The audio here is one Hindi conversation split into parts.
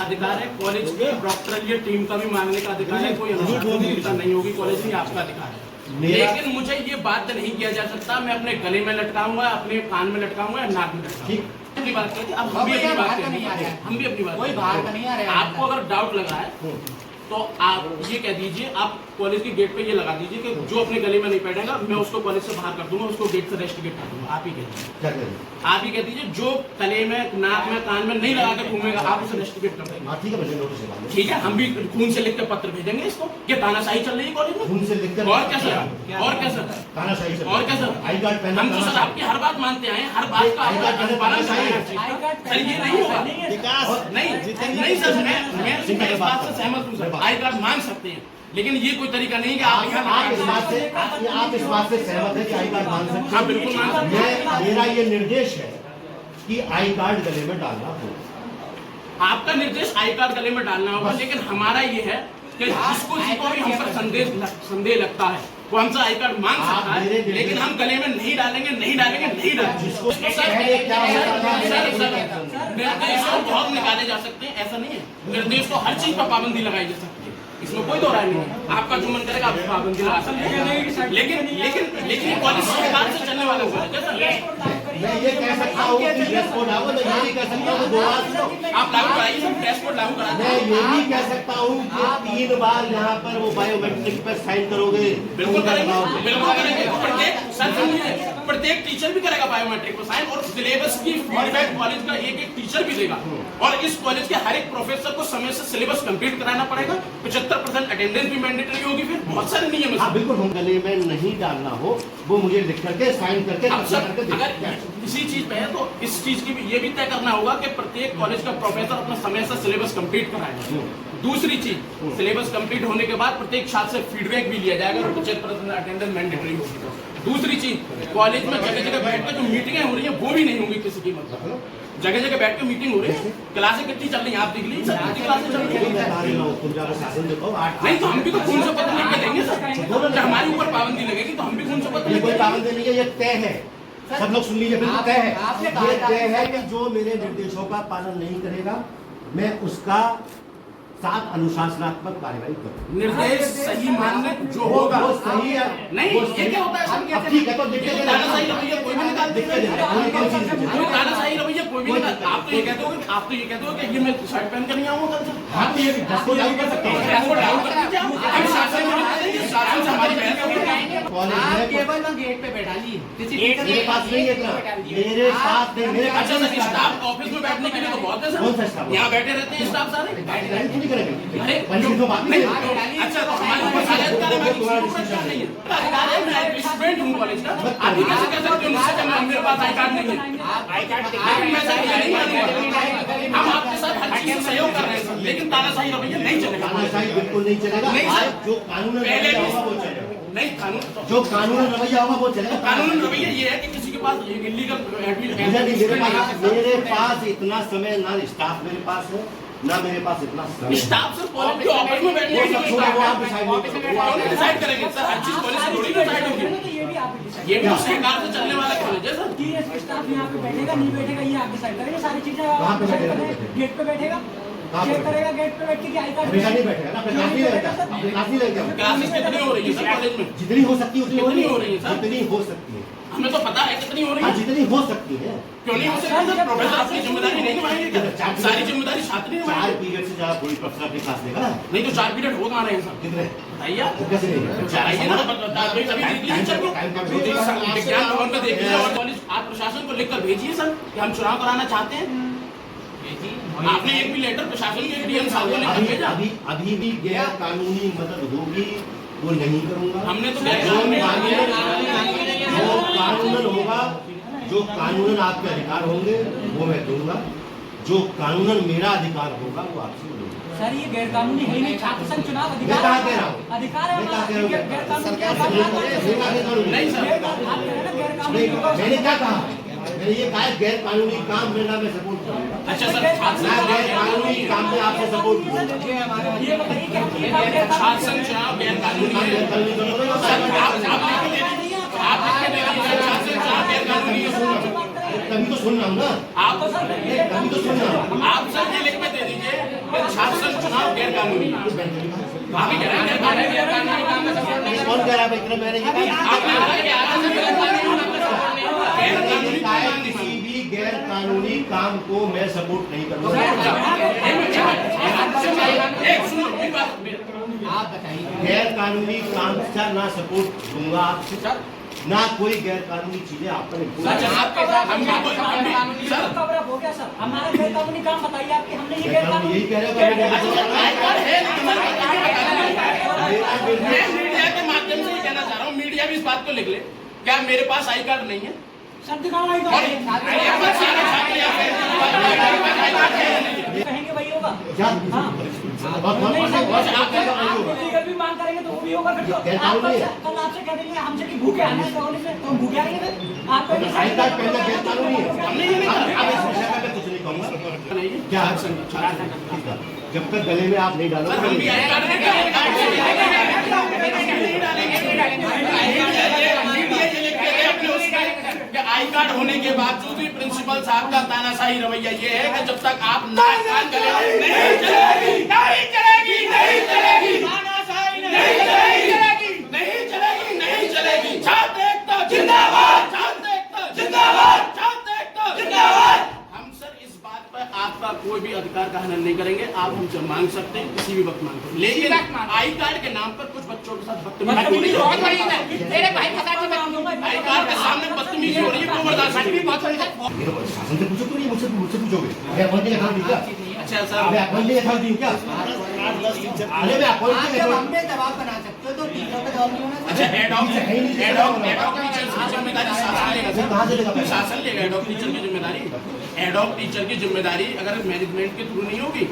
अधिकार है, कॉलेज की डॉक्टरल टीम का भी मांगने का अधिकार है, कोई अनुशासनहीनता नहीं होगी कॉलेज में, आपका अधिकार है। लेकिन मुझे ये बात नहीं किया जा सकता मैं अपने गले में लटकाऊंगा, अपने कान में लटकाऊंगा या नाक में लटकाऊंगा। अपनी बात करते अब हम भी अपनी बात करेंगे, हम भी अपनी बात कोई बात नहीं आ रहा है। आपको अगर डाउट लगा है तो आप ये कह दीजिए, आप कॉलेज के गेट पे ये लगा दीजिए कि जो अपने गले में नहीं बैठेगा मैं उसको कॉलेज से बाहर कर दूंगा, उसको गेट से रेस्ट गेट कर दूंगा। आप ही कह दीजिए, आप ही कह दीजिए जो गले में, नाक में, कान में नहीं लगा के घूमेगा आप उसे रेस्ट गेट कर देंगे। ठीक है, हम भी खून से लिख के पत्र भेजेंगे इसको कि तानाशाही चल रही है कॉलेज में। खून से लिख कर और क्या सर, और क्या सर, तानाशाही और क्या सर, आई कार्ड पहना। हम तो सर आपकी हर बात मानते आए, हर बात का पालन सर, ये नहीं होगा नहीं सर, मैं इस बात से सहमत हूँ सर, आई कार्ड मांग सकते हैं, लेकिन ये कोई तरीका नहीं कि आप इस बात से सहमत है कि आई कार्ड मांग सकते हैं। हाँ बिल्कुल मांग सकते हैं। मेरा ये निर्देश है कि आई कार्ड गले में डालना होगा। आपका निर्देश आई कार्ड गले में डालना होगा, लेकिन हमारा ये है कि जिसको जिसको भी हम पर संदेह लगता है वो हमसे आई कार्ड मांग सकता है, लेकिन हम गले में नहीं डालेंगे, नहीं डालेंगे, नहीं डालेंगे। निर्देश बहुत निकाले जा सकते हैं, ऐसा नहीं है। निर्देश को हर चीज पर पाबंदी लगाई जा सकती है, इसमें कोई दो राय नहीं है। आपका जो मन करेगा आप पाबंदी लगा सकते हैं, लेकिन कॉलेज सरकार से चलने वाला हुआ मैं ये कह सकता हूँ कि ड्रेस कोड लागू, मैं ये नहीं कह सकता हूँ कि 2 बार आप लागू कराइए, सब ड्रेस कोड लागू करा। मैं ये नहीं कह सकता हूँ कि 3 बार यहाँ पर वो बायोमेट्रिक पर साइन करोगे। बिल्कुल करेंगे, बिल्कुल करेंगे। प्रत्येक टीचर भी करेगा बायोमेट्रिक पर साइन, और सिलेबस की फीडबैक कॉलेज का एक टीचर भी देगा, और इस कॉलेज के हर एक प्रोफेसर को समय से सिलेबस कंप्लीट कराना पड़ेगा। 75% अटेंडेंस भी मैंडेटरी होगी, फिर बहुत सारे नियम है। बिल्कुल, हम गले में नहीं डालना हो वो मुझे लिख करके साइन करके अगर इसी चीज पे है तो इस चीज की भी ये भी तय करना होगा कि प्रत्येक कॉलेज का प्रोफेसर अपना समय से सिलेबस कंप्लीट कराएगा। दूसरी चीज, सिलेबस कंप्लीट होने के बाद प्रत्येक छात्र से फीडबैक भी लिया जाएगा, 75% अटेंडेंस मैंडेटरी होगी तो। दूसरी चीज, कॉलेज में जगह जगह बैठ कर जो मीटिंगें हो रही है वो भी नहीं होंगी किसी की, मतलब जगह जगह बैठ कर मीटिंग हो रही है, क्लासें कितनी चल रही है आप देख लीजिए, क्लासें चल रही है। नहीं तो हम भी तो खून से पत्र लिख के देंगे सर, हमारे ऊपर पाबंदी लगेगी तो हम भी खून से पत्र। कोई पाबंदी नहीं है, ये तय है, सब लोग सुन लीजिए, बिल्कुल तय है। ये तय है कि जो मेरे निर्देशों का पालन नहीं करेगा मैं उसका साथ अनुशासनात्मक कार्रवाई करूँ। निर्देश सही मानने जो होगा वो सही है। नहीं ये क्या होता है, ठीक है तो लिख के तानाशाही रवैया कोई भी निकाल देगा, तानाशाही रवैया कोई भी निकाल। आप तो ये कहते हो कि ये मैं शर्ट पहन कर नहीं आऊंगा कल से। हाँ तो ये ड्रेस कोड लागू कर सकते हैं, ड्रेस कोड लागू कर दीजिए आप, हम शासन से हमारी बहस होगी। कॉलेज केवल ना गेट पे बैठा ली, मेरे पास नहीं है इतना, मेरे पास नहीं, मेरे अच्छा सर, स्टाफ ऑफिस में बैठने के लिए तो बहुत है सर, यहाँ बैठे रहते हैं स्टाफ सारे। करेंगे अच्छा तो हमारे ऊपर सारे अधिकार है, नहीं है अधिकार है, मैं स्टूडेंट हूँ कॉलेज का। आप कैसे कह सकते हो मुझसे कि मेरे पास आई कार्ड नहीं है? लेकिन मैं सर ये नहीं मानूंगा, हम आपके साथ हर चीज में सहयोग कर रहे हैं सर, लेकिन तानाशाही रवैया नहीं चलेगा। तानाशाही बिल्कुल नहीं चलेगा। नहीं सर, जो कानून पहले रवैया भी होगा वो चलेगा। नहीं कानून जो कानून रवैया होगा वो चलेगा। कानून रवैया ये है कि किसी के पास इलीगल मेरे पास इतना समय ना स्टाफ मेरे पास है ना मेरे पास इतना समय। स्टाफ से कॉलेज के ऑफिस में बैठने के लिए डिसाइड करेंगे सर, हर चीज कॉलेज से थोड़ी डिसाइड होगी। ये भी सरकार से चलने वाला कॉलेज है सर। कि स्टाफ यहाँ पे बैठेगा नहीं बैठेगा ये आप डिसाइड करेंगे, सारी चीजें गेट पे बैठेगा, चेक करेगा गेट पे बैठ के आई कार्ड हमेशा नहीं बैठेगा ना, अपने क्लास नहीं लगेगा, क्लास नहीं लगेगा। क्लासेस कितनी हो रही है सर कॉलेज में? जितनी हो सकती है उतनी हो रही है सर, जितनी हो सकती है, हमें तो पता है कितनी हो रही है, जितनी हो सकती है। क्यों नहीं हो सकती सर? प्रोफेसर अपनी जिम्मेदारी नहीं निभाएंगे क्या? सारी जिम्मेदारी छात्र नहीं 4 निभाएंगे। पीरियड से ज्यादा कोई प्रोफेसर अपनी क्लास लेगा नहीं तो 4 पीरियड हो कहाँ रहे हैं सर? कितने बताइए आप। कैसे नहीं चाहिए ना, विज्ञान भवन में देखिए और कॉलेज आप प्रशासन को लिखकर भेजिए सर कि हम चुनाव कराना चाहते हैं। आपने एक भी लेटर प्रशासन के डीएम साहब को लिखकर भेजा। अभी भी गैर कानूनी मदद होगी वो नहीं करूंगा। हमने तो कानूनन होगा, जो कानूनन आपके अधिकार होंगे वो मैं दूंगा, जो कानूनन मेरा अधिकार होगा वो आपसे लूंगा। सर ये गैर कानूनी है नहीं, छात्र संघ चुनाव मैं कहाँ कह रहा हूँ, अधिकार है, नहीं सर, मैंने क्या कहा, मैंने ये कहा गैर कानूनी काम में ना मैं सपोर्ट करूंगा। अच्छा सर, मैं गैर कानूनी काम में आपसे सपोर्ट करूंगा। छात्र संघ चुनाव गैर कानूनी है, कभी तो सुन रहा हूँ ना, आप कभी तो सुन रहा हूँ। आप सर ये लिख के दे दीजिए छात्र संघ चुनाव गैर कानूनी आप ही कह रहे हैं गैर कानूनी काम में सपोर्ट नहीं कौन कह रहा है भाई? इतना मैंने ये किसी भी गैर कानूनी काम को मैं सपोर्ट नहीं करूंगा। आप बताइए, गैर कानूनी काम का ना सपोर्ट दूंगा आपसे, ना कोई गैर कानूनी चीजें आप पर आपके साथ हम भी सर कवर अप हो गया सर। हमारा गैर कानूनी काम बताइए आपके, हमने ये गैर कानूनी यही कह रहे हो। मैं मीडिया के माध्यम से ये कहना चाह रहा हूँ, मीडिया भी इस बात को लिख ले, क्या मेरे पास आई कार्ड नहीं है? सर दिखाओ आई और कार्ड। सारे छात्र यहाँ पे कहेंगे वही होगा। क्या? हाँ नहीं सर, आप लीगल भी मांग करेंगे तो वो भी होगा। फिर तो आप कल आपसे कह देंगे हमसे कि भूखे आना है कॉलेज में, तो हम भूखे आएंगे फिर। आपको आई कार्ड पहले गैर कानूनी है। अब इस विषय पर मैं कुछ नहीं कहूँगा। क्या ठीक है, जब तक गले में आप नहीं डालोगे हम भी आई कार्ड आई कार्ड होने के बावजूद भी प्रिंसिपल साहब का तानाशाही रवैया ये है कि जब तक आप नाक कान गले नहीं चलेगी, नहीं चलेगी, नहीं चलेगी, तानाशाही नहीं चलेगी, नहीं चलेगी, नहीं चलेगी। छात्र एकता जिंदाबाद, छात्र एकता जिंदाबाद, छात्र एकता जिंदाबाद। हम सर इस बात पर आपका कोई भी अधिकार का हनन नहीं करेंगे। आप हमसे मांग सकते हैं, किसी भी वक्त मांग सकते हैं, लेकिन आई कार्ड के नाम पर कुछ बच्चों के साथ बदतमीजी बहुत बड़ी है। मेरे भाई आई कार्ड के सामने बदतमीजी हो रही है, वो बर्दाश्त नहीं। शासन से पूछो तो नहीं, मुझसे पूछोगे। मैं अपॉइंटिंग अथॉरिटी क्या? अच्छा सर, मैं अपॉइंटिंग अथॉरिटी हूँ क्या? अरे मैं अपॉइंटिंग जब अथॉरिटी। हम पे दबाव बना सकते हो तो टीचर पे दबाव नहीं होना चाहिए। अच्छा एड ऑफ टीचर्स की जिम्मेदारी शासन लेगा सर। कहाँ से लेगा? शासन लेगा एड ऑफ टीचर की जिम्मेदारी। एड ऑफ टीचर की जिम्मेदारी अगर मैनेजमेंट के थ्रू नहीं होगी,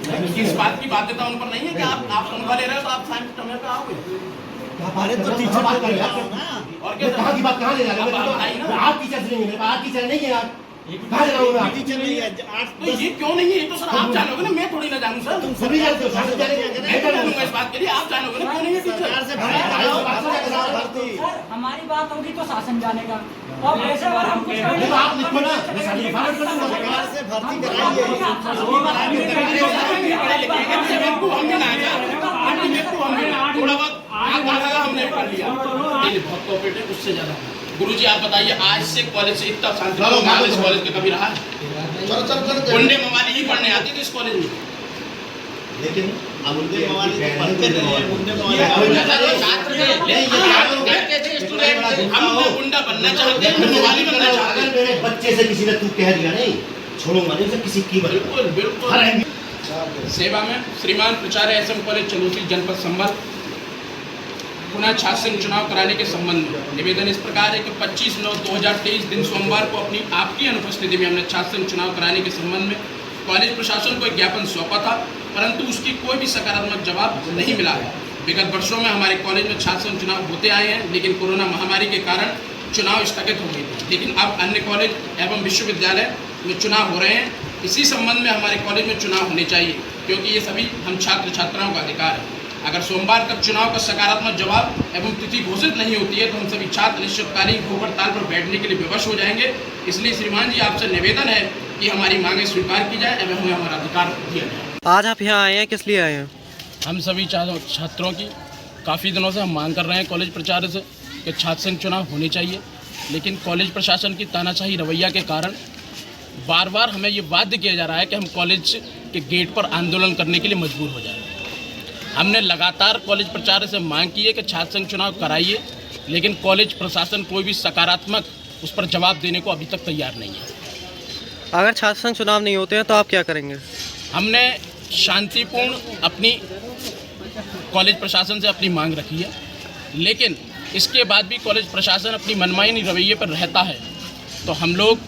इस बात की बाध्यता उन पर नहीं है कि आप तनख्वाह ले रहे हो तो आप साइंस समय पे आओगे। अरे तो टीचर बात कर रहा है। और क्या कहाँ की बात कहाँ ले रहा अब आप बताइए है? ना। आप टीचर नहीं है, आप टीचर नहीं है आप। कहाँ ले रहा हूँ मैं? टीचर नहीं है तो ये क्यों नहीं है? ये तो सर आप जानोगे ना, मैं थोड़ी ना जानूँ सर। तुम सभी जानते हो, शासन जानेगा। मैं तो जानूंगा इस बात के लिए, आप जानोगे ना क्यों नहीं है टीचर। सर हमारी बात होगी तो शासन जानेगा। और वैसे अगर हम कुछ नहीं तो आप लिखो ना, मैं सारी रिफॉर्मेट कर दूंगा। सरकार से भर्ती कराइए। थोड़ा बहुत हमने कर लिया, बहुत कोऑपरेटिव, उससे ज्यादा। गुरुजी आप बताइए, आज से कॉलेज से इतना शांतिपूर्ण माहौल इस कॉलेज में कभी रहा है? गुंडे मवाली ही पढ़ने आती थी इस कॉलेज में। लेकिन अब उनके मवाली कहने पढ़ते के थे, मवाली। गुंडे हम मवाली गुंडा बनना चाहते हैं, मवाली बनना चाहते हैं। अगर मेरे बच्चे से किसी ने तू कह दिया नहीं, छोड़ूंगा नहीं, किसी की बिल्कुल बिल्कुल। सेवा में श्रीमान प्राचार्य एसएम कॉलेज चंदौसी जनपद संभल पुनः छात्र संघ चुनाव कराने के संबंध में निवेदन इस प्रकार है कि 25/9/2023 दिन सोमवार को अपनी आपकी अनुपस्थिति में हमने छात्र संघ चुनाव कराने के संबंध में कॉलेज प्रशासन को एक ज्ञापन सौंपा था, परंतु उसकी कोई भी सकारात्मक जवाब नहीं मिला है। विगत वर्षों में हमारे कॉलेज में छात्र संघ चुनाव होते आए हैं, लेकिन कोरोना महामारी के कारण चुनाव स्थगित हो गए थे। लेकिन अब अन्य कॉलेज एवं विश्वविद्यालय में चुनाव हो रहे हैं। इसी संबंध में हमारे कॉलेज में चुनाव होने चाहिए, क्योंकि ये सभी हम छात्र छात्राओं का अधिकार है। अगर सोमवार तक चुनाव का सकारात्मक जवाब एवं तिथि घोषित नहीं होती है तो हम सभी छात्र निश्चितकालीन भूख हड़ताल पर बैठने के लिए विवश हो जाएंगे। इसलिए श्रीमान जी आपसे निवेदन है कि हमारी मांगें स्वीकार की जाए एवं हमें हमारा अधिकार दिया जाए। आज आप यहाँ आए हैं, किस लिए आए हैं? हम सभी छात्रों की काफ़ी दिनों से हम मांग कर रहे हैं कॉलेज प्राचार्य से कि छात्र संघ चुनाव होने चाहिए, लेकिन कॉलेज प्रशासन की तानाशाही रवैया के कारण बार बार हमें ये बाध्य किया जा रहा है कि हम कॉलेज के गेट पर आंदोलन करने के लिए मजबूर हो जाएं। हमने लगातार कॉलेज प्राचार्य से मांग की है कि छात्र संघ चुनाव कराइए, लेकिन कॉलेज प्रशासन कोई भी सकारात्मक उस पर जवाब देने को अभी तक तैयार नहीं है। अगर छात्र संघ चुनाव नहीं होते हैं तो आप क्या करेंगे? हमने शांतिपूर्ण अपनी कॉलेज प्रशासन से अपनी मांग रखी है, लेकिन इसके बाद भी कॉलेज प्रशासन अपनी मनमानी रवैये पर रहता है तो हम लोग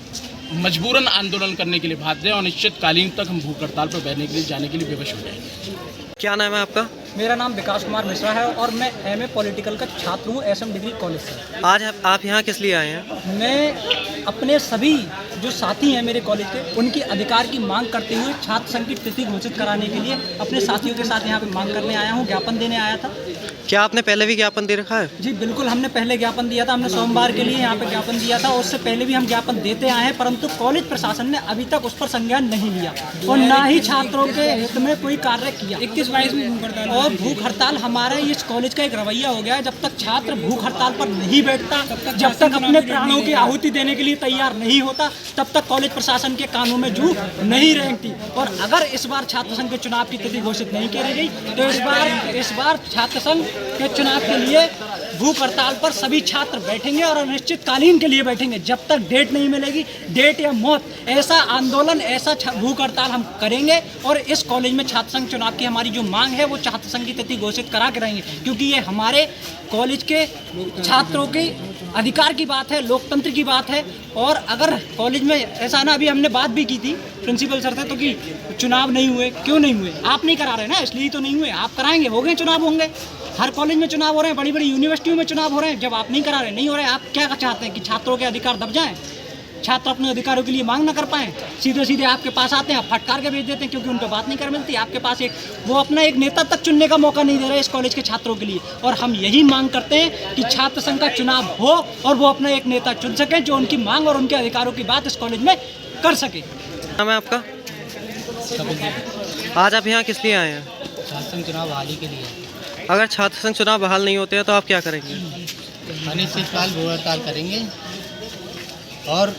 मजबूरन आंदोलन करने के लिए बाध्य हैं और निश्चितकालीन तक हम भूख हड़ताल पर बैठने के लिए जाने के लिए विवश हो जाएंगे। क्या नाम है आपका? मेरा नाम विकास कुमार मिश्रा है और मैं एमए पॉलिटिकल का छात्र हूँ एसएम डिग्री कॉलेज से। आज आप यहाँ किस लिए आए हैं? मैं अपने सभी जो साथी हैं मेरे कॉलेज के, उनकी अधिकार की मांग करते हुए छात्र संघ की तिथि घोषित कराने के लिए अपने साथियों के साथ यहाँ पे मांग करने आया हूँ, ज्ञापन देने आया था। क्या आपने पहले भी ज्ञापन दे रखा है? जी बिल्कुल, हमने पहले ज्ञापन दिया था, हमने सोमवार के लिए यहाँ पे ज्ञापन दिया था, और उससे पहले भी हम ज्ञापन देते आए हैं, परंतु कॉलेज प्रशासन ने अभी तक उस पर संज्ञान नहीं लिया और ना ही छात्रों के हित में कोई कार्य किया। 21-22 में भूख हड़ताल, और भूख हड़ताल हमारे इस कॉलेज का एक रवैया हो गया है। जब तक छात्र भूख हड़ताल पर नहीं बैठता, जब तक अपने प्राणों की आहुति देने के लिए तैयार नहीं होता, तब तक कॉलेज प्रशासन के कानों में जू नहीं रेंगती। और अगर इस बार छात्र संघ के चुनाव की तिथि घोषित नहीं की गई तो इस बार छात्र संघ के चुनाव के लिए भूख हड़ताल पर सभी छात्र बैठेंगे और अनिश्चितकालीन के लिए बैठेंगे। जब तक डेट नहीं मिलेगी, डेट या मौत, ऐसा आंदोलन, ऐसा भूख हड़ताल हम करेंगे। और इस कॉलेज में छात्र संघ चुनाव की हमारी जो मांग है वो छात्र संघ की तिथि घोषित करा के रहेंगे, क्योंकि ये हमारे कॉलेज के छात्रों के अधिकार की बात है, लोकतंत्र की बात है। और अगर कॉलेज में ऐसा ना, अभी हमने बात भी की थी प्रिंसिपल सर से, तो कि चुनाव नहीं हुए, क्यों नहीं हुए? आप नहीं करा रहे ना, इसलिए तो नहीं हुए। आप कराएंगे, हो गए चुनाव, होंगे। हर कॉलेज में चुनाव हो रहे हैं, बड़ी बड़ी यूनिवर्सिटियों में चुनाव हो रहे हैं। जब आप नहीं करा रहे, नहीं हो रहे, आप क्या चाहते हैं कि छात्रों के अधिकार दब जाएं, छात्र अपने अधिकारों के लिए मांग ना कर पाएं? सीधे सीधे आपके पास आते हैं, आप फटकार के भेज देते हैं, क्योंकि उनको बात नहीं कर मिलती। आपके पास वो अपना एक नेता तक चुनने का मौका नहीं दे रहे इस कॉलेज के छात्रों के लिए। और हम यही मांग करते हैं कि छात्र संघ का चुनाव हो और वो अपना एक नेता चुन सके जो उनकी मांग और उनके अधिकारों की बात इस कॉलेज में कर सके। नाम है आपका? आज आप यहाँ किस लिए आए हैं? छात्र संघ चुनाव बहाली के लिए। अगर छात्र संघ चुनाव बहाल नहीं होते हैं तो आप क्या करेंगे? अनिश्चितकाल भूख हड़ताल करेंगे और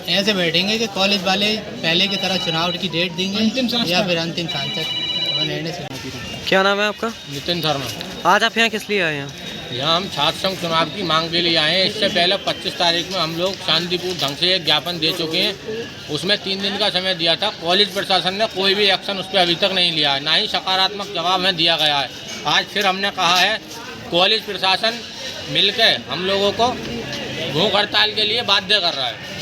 ऐसे बैठेंगे कि कॉलेज वाले पहले की तरह चुनाव की डेट देंगे या फिर अंतिम सांस तक निर्णय से। क्या नाम है आपका? नितिन शर्मा। आज आप यहाँ किस लिए आए हैं? यहाँ हम छात्र संघ चुनाव की मांग के लिए आए हैं। इससे पहले 25 तारीख में हम लोग शांतिपूर्ण ढंग से एक ज्ञापन दे चुके हैं। उसमें 3 दिन का समय दिया था। कॉलेज प्रशासन ने कोई भी एक्शन उस पर अभी तक नहीं लिया है, ना ही सकारात्मक जवाब हमें दिया गया है। आज फिर हमने कहा है कॉलेज प्रशासन मिलकर हम लोगों को भूख हड़ताल के लिए बाध्य कर रहा है।